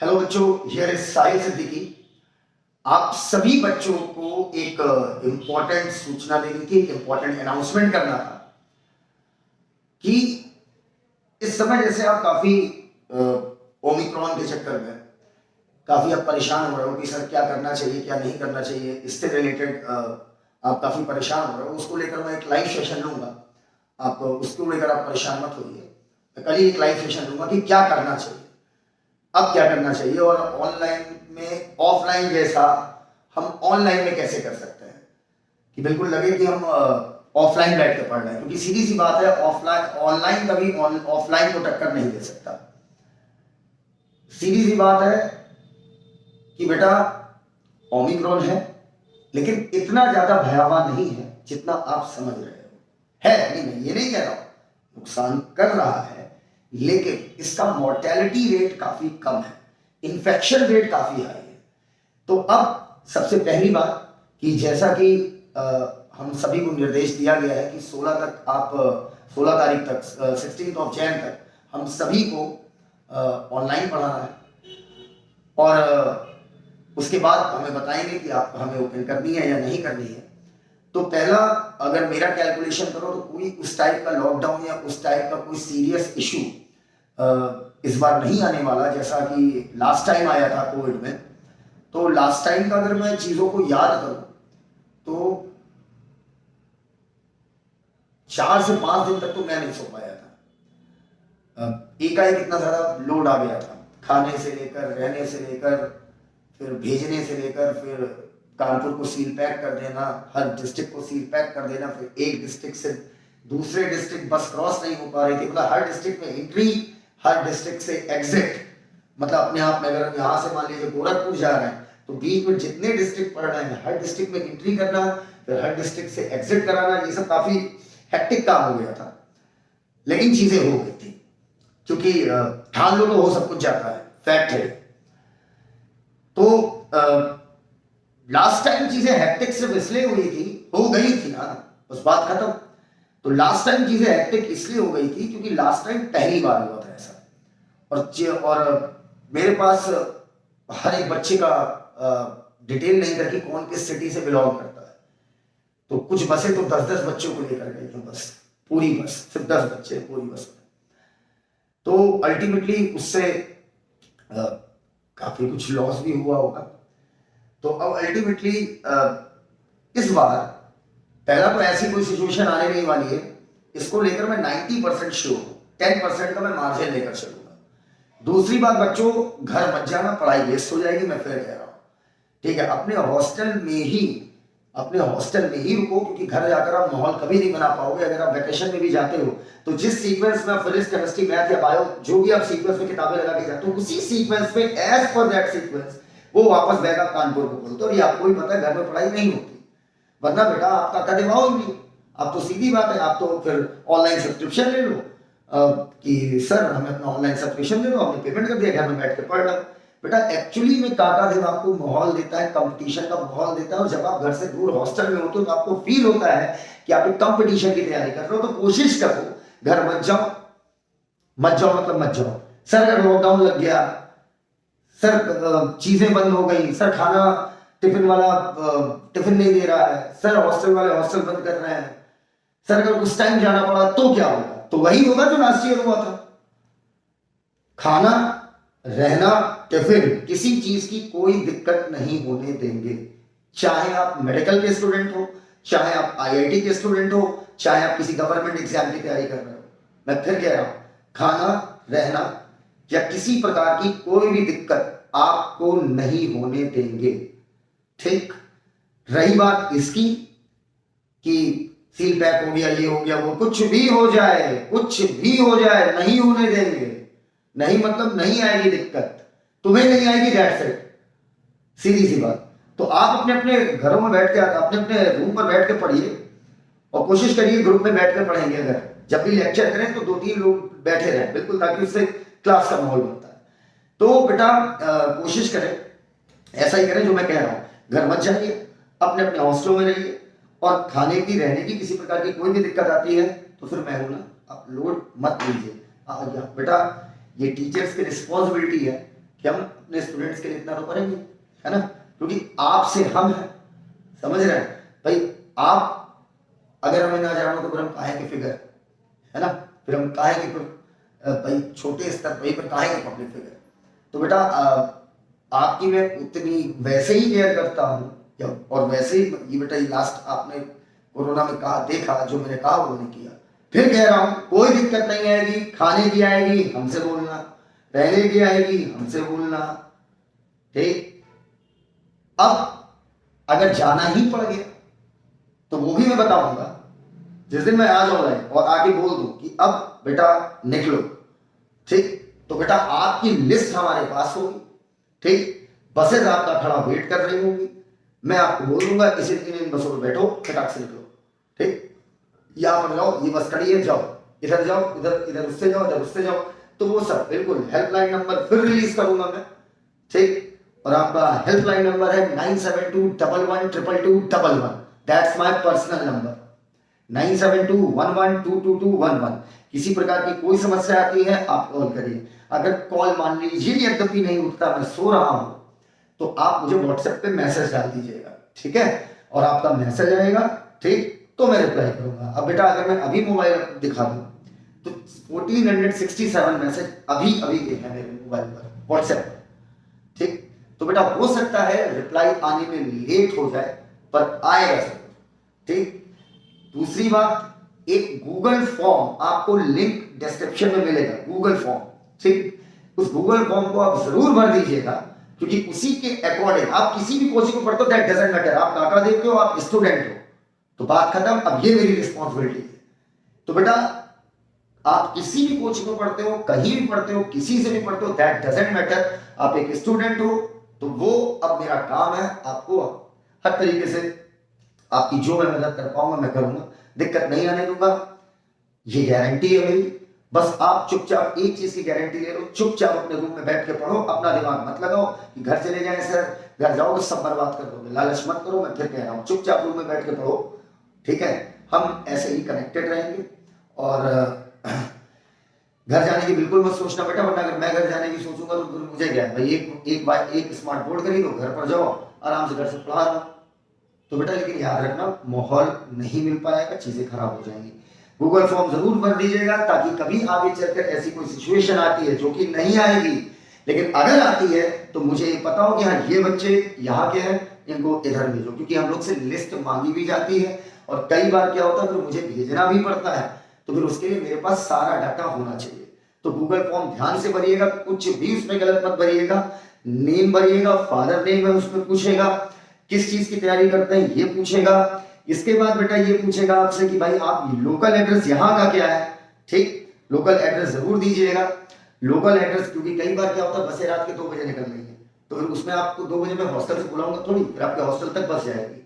Hello बच्चों, here is Sahil Siddiqui. आप सभी बच्चों को एक इम्पॉर्टेंट सूचना देनी थी, एक इम्पॉर्टेंट अनाउंसमेंट करना था कि इस समय जैसे आप काफी ओमिक्रॉन के चक्कर में काफी आप परेशान हो रहे हो कि सर क्या करना चाहिए क्या नहीं करना चाहिए, इससे रिलेटेड आप काफी परेशान हो रहे हो। उसको लेकर मैं एक लाइव सेशन लूंगा, आप उसको लेकर आप परेशान मत होइए। मैं कल ही एक लाइव सेशन लूंगा कि क्या करना चाहिए, अब क्या करना चाहिए और ऑनलाइन में ऑफलाइन जैसा हम ऑनलाइन में कैसे कर सकते हैं कि बिल्कुल लगे कि हम ऑफलाइन बैठ के पढ़ रहे हैं। क्योंकि सीधी सी बात है, ऑफलाइन ऑनलाइन कभी ऑफलाइन को टक्कर नहीं दे सकता। सीधी सी बात है कि बेटा ओमिक्रॉन लेकिन इतना ज्यादा भयावह नहीं है जितना आप समझ रहे हो। है नहीं, मैं ये नहीं कह रहा हूं, नुकसान कर रहा है, लेकिन इसका मोर्टेलिटी रेट काफी कम है, इन्फेक्शन रेट काफी हाई है। तो अब सबसे पहली बात कि जैसा कि हम सभी को निर्देश दिया गया है कि 16 तक आप 16 तारीख तक 16 ऑफ जैन तक हम सभी को ऑनलाइन पढ़ाना है और उसके बाद हमें बताएंगे कि आप हमें ओपन करनी है या नहीं करनी है। तो पहला, अगर मेरा कैलकुलेशन करो तो कोई उस टाइप का लॉकडाउन या उस टाइप का कोई सीरियस इशू इस बार नहीं आने वाला जैसा कि लास्ट टाइम आया था कोविड में। तो लास्ट टाइम का अगर मैं चीजों को याद करूं तो 4 से 5 दिन तक तो मैं नहीं सो पाया था। एकाएक इतना ज्यादा लोड आ गया था, खाने से लेकर, रहने से लेकर, फिर भेजने से लेकर, फिर कानपुर को सील पैक कर देना, हर डिस्ट्रिक्ट को सील पैक कर देना, फिर एक डिस्ट्रिक्ट से दूसरे डिस्ट्रिक्ट बस क्रॉस नहीं हो पा रही थी। मतलब हर डिस्ट्रिक्ट में एंट्री, हर डिस्ट्रिक्ट से एग्जिट। मतलब अपने आप में अगर यहाँ से मान लीजिए गोरखपुर जा रहे हैं तो बीच में जितने डिस्ट्रिक्ट पड़ रहे हैं हर डिस्ट्रिक्ट में एंट्री करना, फिर हर डिस्ट्रिक्ट से एग्जिट कराना, ये सब काफी हेक्टिक काम हो गया था। लेकिन चीजें हो गई थी, क्योंकि ठान लो तो हो सब कुछ जाता है, फैक्ट है। तो लास्ट टाइम चीजें हेक्टिक सिर्फ इसलिए हुई थी, हो गई थी ना, बस बात खत्म। तो लास्ट टाइम चीजें हेक्टिक इसलिए हो गई थी क्योंकि लास्ट टाइम पहली बार हुआ था ऐसा। और मेरे पास हर एक बच्चे का डिटेल नहीं था कि कौन किस सिटी से बिलोंग करता है। तो कुछ बसें तो 10-10 बच्चों को लेकर गई थी, बस पूरी बस, सिर्फ 10 बच्चे पूरी बस में। तो अल्टीमेटली उससे काफी कुछ लॉस भी हुआ होगा। तो अब अल्टीमेटली इस बार पहला तो ऐसी कोई सिचुएशन आने नहीं वाली है, इसको लेकर मैं 90% श्योर हूं, 10% का मैं मार्जिन लेकर चलूंगा। दूसरी बात, बच्चों घर मत जाना, पढ़ाई वेस्ट हो जाएगी, मैं फिर कह रहा हूं, ठीक है। अपने हॉस्टल में ही रुको, क्योंकि घर जाकर आप माहौल कभी नहीं बना पाओगे। अगर आप वेकेशन में भी जाते हो तो जिस सीक्वेंस में फिजिक्स, केमिस्ट्री, मैथ या बायो जो भी आप सीक्वेंस में किताबें लगा के जाते हो, उसी सीक्वेंस में एज पर दैट सीक्वेंस वो वापस बैग आप कानपुर को बोलते हो। और ये आपको भी पता है घर में पढ़ाई नहीं होती, वरना बेटा आपका कदम आओ नहीं। आप तो सीधी बात है, आप तो फिर ऑनलाइन सब्सक्रिप्शन ले लो कि सर हमें अपना ऑनलाइन सब्सक्रिप्शन दे दो, हमने पेमेंट कर दिया, घर में बैठ के पढ़ लो। बेटा एक्चुअली में काका देव आपको माहौल देता है, कंपटीशन का माहौल देता है। और जब आप घर से दूर हॉस्टल में होते हो तो आपको फील होता है कि आप एक कंपटीशन की तैयारी कर रहे हो। तो कोशिश करो घर मत जाओ, मतलब मत जाओ। सर अगर लॉकडाउन लग गया, सर चीजें बंद हो गई, सर खाना टिफिन वाला टिफिन नहीं दे रहा है, सर हॉस्टल वाले हॉस्टल बंद कर रहे हैं, सर अगर उस टाइम जाना पड़ा तो क्या होगा? तो वही होगा जो लास्ट ईयर हुआ था। खाना, रहना, टिफिन, किसी चीज की कोई दिक्कत नहीं होने देंगे। चाहे आप मेडिकल के स्टूडेंट हो, चाहे आप आईआईटी के स्टूडेंट हो, चाहे आप किसी गवर्नमेंट एग्जाम की तैयारी कर रहे हो, मैं फिर कह रहा हूं, खाना, रहना या किसी प्रकार की कोई भी दिक्कत आपको नहीं होने देंगे, ठीक। रही बात इसकी कि सील पैक हो गया, ये हो गया, वो कुछ भी हो जाए, नहीं होने देंगे। नहीं मतलब नहीं आएगी दिक्कत, तुम्हें नहीं आएगी, दैट्स इट, सीधी सी बात। तो आप अपने अपने घरों में बैठ के, अपने अपने रूम पर बैठ के पढ़िए और कोशिश करिए ग्रुप में बैठ कर पढ़ेंगे। अगर जब भी लेक्चर करें तो 2-3 लोग बैठे रहें, बिल्कुल, ताकि उससे क्लास का माहौल बनता है। तो बेटा कोशिश करें, ऐसा ही करें जो मैं कह रहा हूं, घर मत जाइए, अपने अपने हॉस्टलों में रहिए। और खाने की, रहने की किसी प्रकार की कोई भी दिक्कत आती है तो फिर मैं हूं ना, आप लोड मत लीजिए। बेटा ये टीचर्स की रिस्पॉन्सिबिलिटी है कि हम अपने स्टूडेंट्स के लिए इतना तो करेंगे, है ना, क्योंकि आपसे हम हैं, समझ रहे हैं भाई। आप अगर हमें ना जानो तो फिर हम काहे के फिगर, है ना, फिर हम काहे के भाई छोटे स्तर पर काहे के पब्लिक फिगर। तो बेटा आपकी मैं उतनी वैसे ही केयर करता हूँ, और वैसे ही ये बेटा ये लास्ट आपने कोरोना में कहा देखा, जो मैंने कहा वो नहीं किया। फिर कह रहा हूँ कोई दिक्कत नहीं आएगी, खाने की आएगी हमसे बोलना, रहने की आएगी हमसे बोलना, ठीक। अब अगर जाना ही पड़ गया तो वो भी मैं बताऊंगा। जिस दिन मैं आ जाऊंगा और आके बोल दूं कि अब बेटा निकलो, ठीक, तो बेटा आपकी लिस्ट हमारे पास होगी, ठीक, बसेज आपका खड़ा वेट कर रही होंगी, मैं आपको बोल दूंगा इसी इन बसों पर बैठो, फटाक से निकलो, ठीक, यहां पर जाओ, ये बस खड़ी है, जाओ, इधर जाओ, इधर उससे जाओ, इधर उससे जाओ। तो वो सब बिल्कुल हेल्पलाइन नंबर फिर रिलीज करूंगा मैं, ठीक। और आपका हेल्पलाइन नंबर है 9721122211, दैट्स माय पर्सनल नंबर, 9721122211। किसी प्रकार की कोई समस्या आती है आप कॉल करिए। अगर कॉल मान लीजिए यद्यपि नहीं उठता, मैं सो रहा हूं, तो आप मुझे व्हाट्सएप पे मैसेज डाल दीजिएगा, ठीक है, और आपका मैसेज आएगा, ठीक, तो मैं रिप्लाई करूंगा। अब बेटा अगर मैं अभी मोबाइल दिखा दूं तो 1467 मैसेज अभी गए हैं मेरे मोबाइल पर व्हाट्सएप पर, ठीक। तो बेटा हो सकता है रिप्लाई आने में लेट हो जाए, पर आएगा जरूर, ठीक। दूसरी बात, एक गूगल फॉर्म आपको लिंक डिस्क्रिप्शन में मिलेगा, गूगल फॉर्म, ठीक। उस गूगल फॉर्म को आप जरूर भर दीजिएगा, क्योंकि उसी के अकॉर्डिंग आप किसी भी कोचिंग को पढ़ते हो, दैट डजंट मैटर, आप काका देखते हो, आप स्टूडेंट हो, तो बात खत्म। अब ये मेरी रिस्पॉन्सिबिलिटी है। तो बेटा आप किसी भी कोचिंग में पढ़ते हो, कहीं भी पढ़ते हो, किसी से भी पढ़ते हो, दैट डजंट मैटर, आप एक स्टूडेंट हो, तो वो अब मेरा काम है आपको हर तरीके से आपकी जो मैं मदद कर पाऊंगा मैं करूंगा, दिक्कत नहीं आने दूंगा, ये गारंटी है मेरी। बस आप चुपचाप एक चीज की गारंटी ले लो, चुपचाप अपने रूम में बैठ के पढ़ो, अपना दिमाग मत लगाओ कि घर चले जाए सर, घर जाओगे सब बर्बाद कर दोगे, लालच मत करो। मैं फिर कह रहा हूँ चुपचाप रूम में बैठ के पढ़ो, ठीक है। हम ऐसे ही कनेक्टेड रहेंगे, और घर जाने की बिल्कुल मत सोचना बेटा, वरना अगर मैं घर जाने की सोचूंगा तो फिर मुझे क्या है भाई, एक स्मार्ट बोर्ड खरीदो, घर पर जाओ, आराम से घर से पढ़ा रहा। तो बेटा लेकिन याद रखना, माहौल नहीं मिल पाएगा, चीजें खराब हो जाएंगी। गूगल फॉर्म जरूर भर दीजिएगा, ताकि कभी आगे चलकर ऐसी कोई सिचुएशन आती है, जो कि नहीं आएगी, लेकिन अगर आती है तो मुझे ये पता हो कि हाँ ये बच्चे यहाँ के हैं, इनको इधर भेजो, क्योंकि हम लोग से लिस्ट मांगी भी जाती है, और कई बार क्या होता है फिर मुझे भेजना भी पड़ता है, तो फिर उसके लिए मेरे पास सारा डाटा होना चाहिए। तो गूगल फॉर्म ध्यान से भरिएगा, कुछ भी उसमें गलत मत भरिएगा, नेम भरिएगा, फादर नेम है उसमें पूछेगा, किस चीज की तैयारी करते हैं ये पूछेगा, इसके बाद बेटा ये पूछेगा आपसे कि भाई आप लोकल एड्रेस यहाँ का क्या है, ठीक, लोकल एड्रेस जरूर दीजिएगा। लोकल एड्रेस, क्योंकि कई बार क्या होता है बसें रात के 2 बजे निकल रही है, तो फिर उसमें आपको 2 बजे मैं हॉस्टल से बुलाऊंगा थोड़ी, फिर आपके हॉस्टल तक बस जाएगी,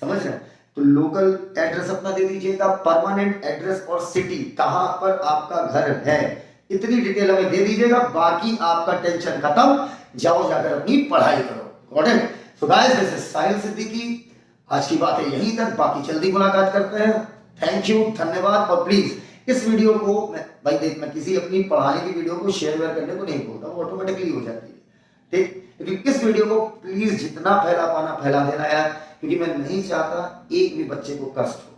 समझ रहे हैं। तो लोकल एड्रेस अपना दे दीजिएगा, परमानेंट एड्रेस और सिटी कहां पर आपका घर है, इतनी डिटेल हमें दे दीजिएगा, बाकी आपका टेंशन खत्म, जाओ जाकर अपनी पढ़ाई करो। Got it? So guys, this is Sahil Siddiqui. आज की बातें यहीं तक, बाकी जल्दी मुलाकात करते हैं। थैंक यू, धन्यवाद। और प्लीज इस वीडियो को मैं किसी अपनी पढ़ाने की वीडियो को शेयर करने को नहीं बोलता, वो ऑटोमेटिकली हो जाती है, ठीक, लेकिन इस वीडियो को प्लीज जितना फैला पाना फैला देना यार, क्योंकि मैं नहीं चाहता एक भी बच्चे को कष्ट हो।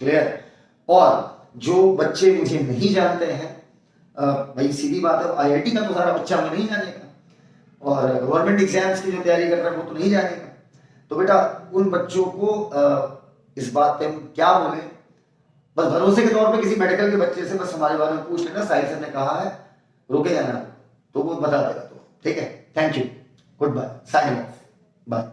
क्लियर? और जो बच्चे मुझे नहीं जानते हैं, भाई सीधी बात है, आईआईटी का तो सारा बच्चा हमें नहीं जानेगा, और गवर्नमेंट एग्जाम्स की जो तैयारी कर रहा है वो तो नहीं जानेगा। तो बेटा उन बच्चों को इस बात पे हम क्या बोले, बस भरोसे के तौर पे किसी मेडिकल के बच्चे से बस हमारे बारे में पूछ लेना, साहिल सर ने कहा है रुके जाना, तो वो बता देगा, तो ठीक है। Thank you, goodbye, sign off, bye.